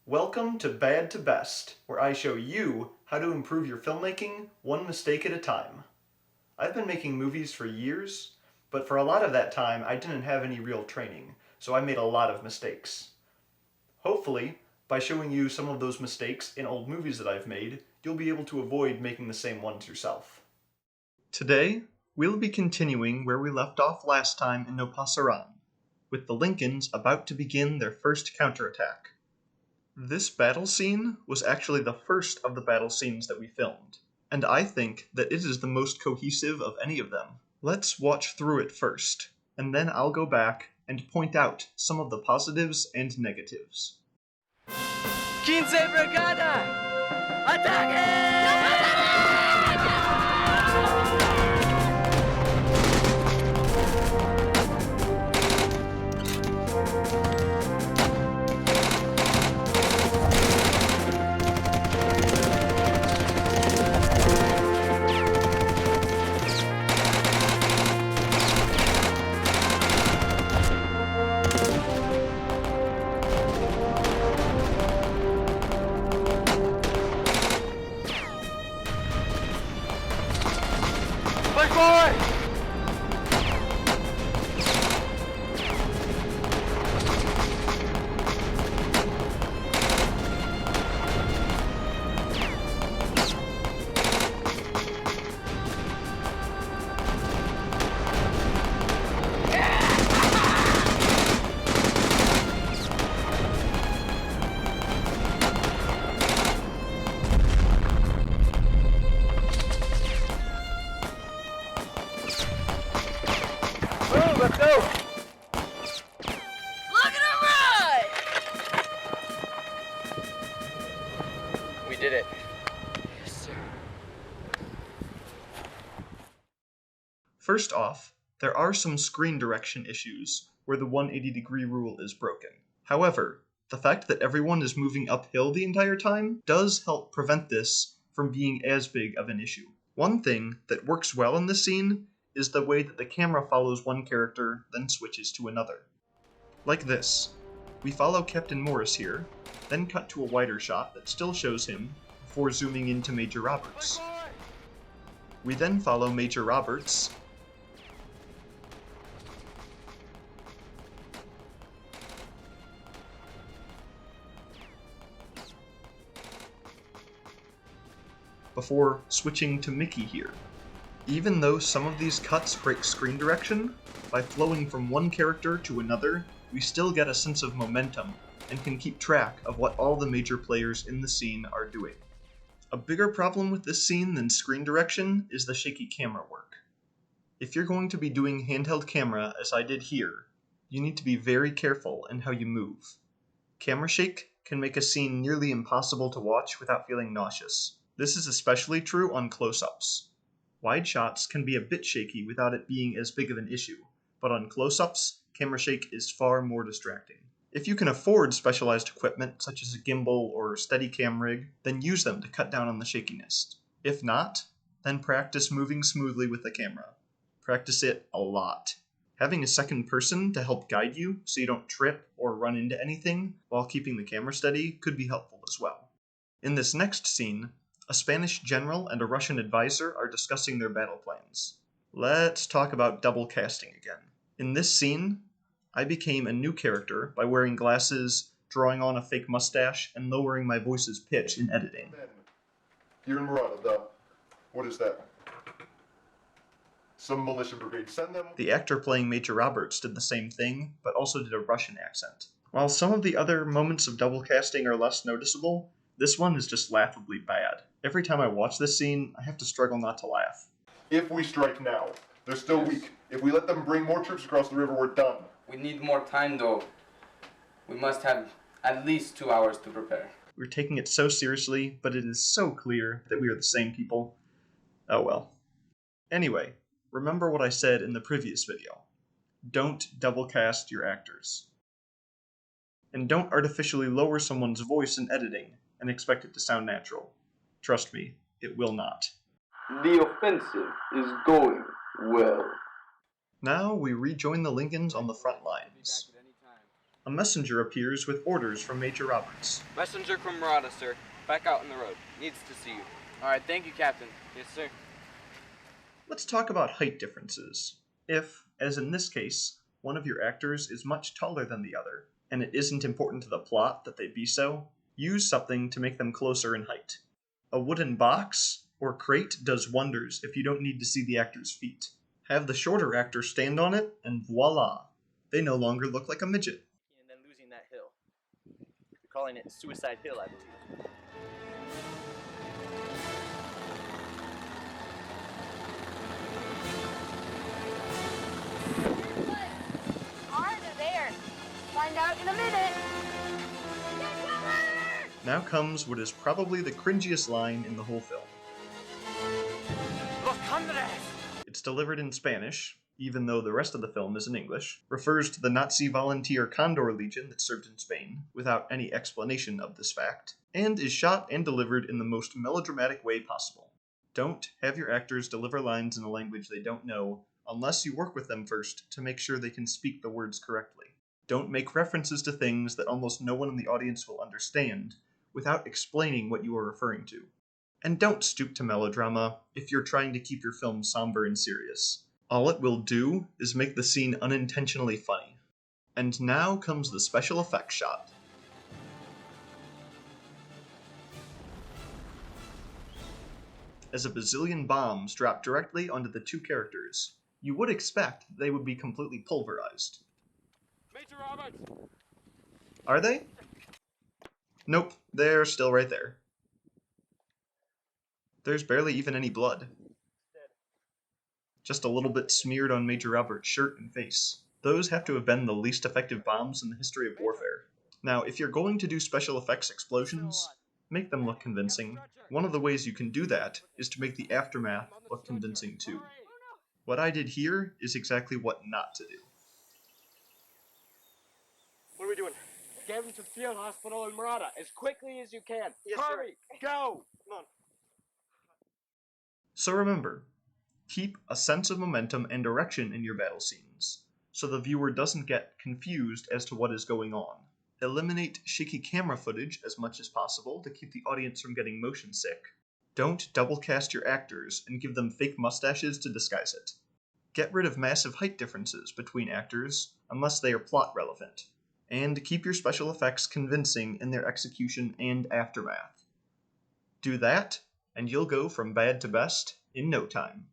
Welcome to Bad to Best, where I show you how to improve your filmmaking one mistake at a time. I've been making movies for years, but for a lot of that time I didn't have any real training, so I made a lot of mistakes. Hopefully, by showing you some of those mistakes in old movies that I've made, you'll be able to avoid making the same ones yourself. Today, we'll be continuing where we left off last time in No Pasarán, with the Lincolns about to begin their first counterattack. This battle scene was actually the first of the battle scenes that we filmed, and I think that it is the most cohesive of any of them. Let's watch through it first, and then I'll go back and point out some of the positives and negatives. 15 Brigada! Ataque! Push forward! Let's go! Look at him ride! We did it. Yes, sir. First off, there are some screen direction issues where the 180-degree rule is broken. However, the fact that everyone is moving uphill the entire time does help prevent this from being as big of an issue. One thing that works well in this scene is the way that the camera follows one character, then switches to another. Like this. We follow Captain Morris here, then cut to a wider shot that still shows him, before zooming into Major Roberts. We then follow Major Roberts, before switching to Mickey here. Even though some of these cuts break screen direction, by flowing from one character to another, we still get a sense of momentum and can keep track of what all the major players in the scene are doing. A bigger problem with this scene than screen direction is the shaky camera work. If you're going to be doing handheld camera as I did here, you need to be very careful in how you move. Camera shake can make a scene nearly impossible to watch without feeling nauseous. This is especially true on close-ups. Wide shots can be a bit shaky without it being as big of an issue, but on close-ups, camera shake is far more distracting. If you can afford specialized equipment such as a gimbal or Steadicam rig, then use them to cut down on the shakiness. If not, then practice moving smoothly with the camera. Practice it a lot. Having a second person to help guide you so you don't trip or run into anything while keeping the camera steady could be helpful as well. In this next scene, a Spanish general and a Russian advisor are discussing their battle plans. Let's talk about double casting again. In this scene, I became a new character by wearing glasses, drawing on a fake mustache, and lowering my voice's pitch in editing. You're in Murata, what is that? Some militia brigade, send them. The actor playing Major Roberts did the same thing, but also did a Russian accent. While some of the other moments of double casting are less noticeable, this one is just laughably bad. Every time I watch this scene, I have to struggle not to laugh. If we strike now, they're still weak. If we let them bring more troops across the river, we're done. We need more time, though. We must have at least 2 hours to prepare. We're taking it so seriously, but it is so clear that we are the same people. Oh well. Anyway, remember what I said in the previous video. Don't double cast your actors. And don't artificially lower someone's voice in editing and expect it to sound natural. Trust me, it will not. The offensive is going well. Now we rejoin the Lincolns on the front lines. A messenger appears with orders from Major Roberts. Messenger from Murata, sir. Back out on the road. Needs to see you. Alright, thank you, Captain. Yes, sir. Let's talk about height differences. If, as in this case, one of your actors is much taller than the other, and it isn't important to the plot that they be so, use something to make them closer in height. A wooden box or crate does wonders if you don't need to see the actor's feet. Have the shorter actor stand on it, and voila! They no longer look like a midget. And then losing that hill. You're calling it Suicide Hill, I believe. Cars are there. Find out in a minute. Now comes what is probably the cringiest line in the whole film. Los Condres! It's delivered in Spanish, even though the rest of the film is in English, refers to the Nazi volunteer Condor Legion that served in Spain, without any explanation of this fact, and is shot and delivered in the most melodramatic way possible. Don't have your actors deliver lines in a language they don't know, unless you work with them first to make sure they can speak the words correctly. Don't make references to things that almost no one in the audience will understand, without explaining what you are referring to. And don't stoop to melodrama if you're trying to keep your film somber and serious. All it will do is make the scene unintentionally funny. And now comes the special effects shot. As a bazillion bombs drop directly onto the two characters, you would expect they would be completely pulverized. Major Roberts! Are they? Nope, they're still right there. There's barely even any blood. Just a little bit smeared on Major Roberts' shirt and face. Those have to have been the least effective bombs in the history of warfare. Now, if you're going to do special effects explosions, make them look convincing. One of the ways you can do that is to make the aftermath look convincing too. What I did here is exactly what not to do. What are we doing? Get him to field hospital in Murata as quickly as you can. Yes, Hurry! Go! Come on. So remember, keep a sense of momentum and direction in your battle scenes, so the viewer doesn't get confused as to what is going on. Eliminate shaky camera footage as much as possible to keep the audience from getting motion sick. Don't double cast your actors and give them fake mustaches to disguise it. Get rid of massive height differences between actors unless they are plot relevant. And keep your special effects convincing in their execution and aftermath. Do that, and you'll go from bad to best in no time.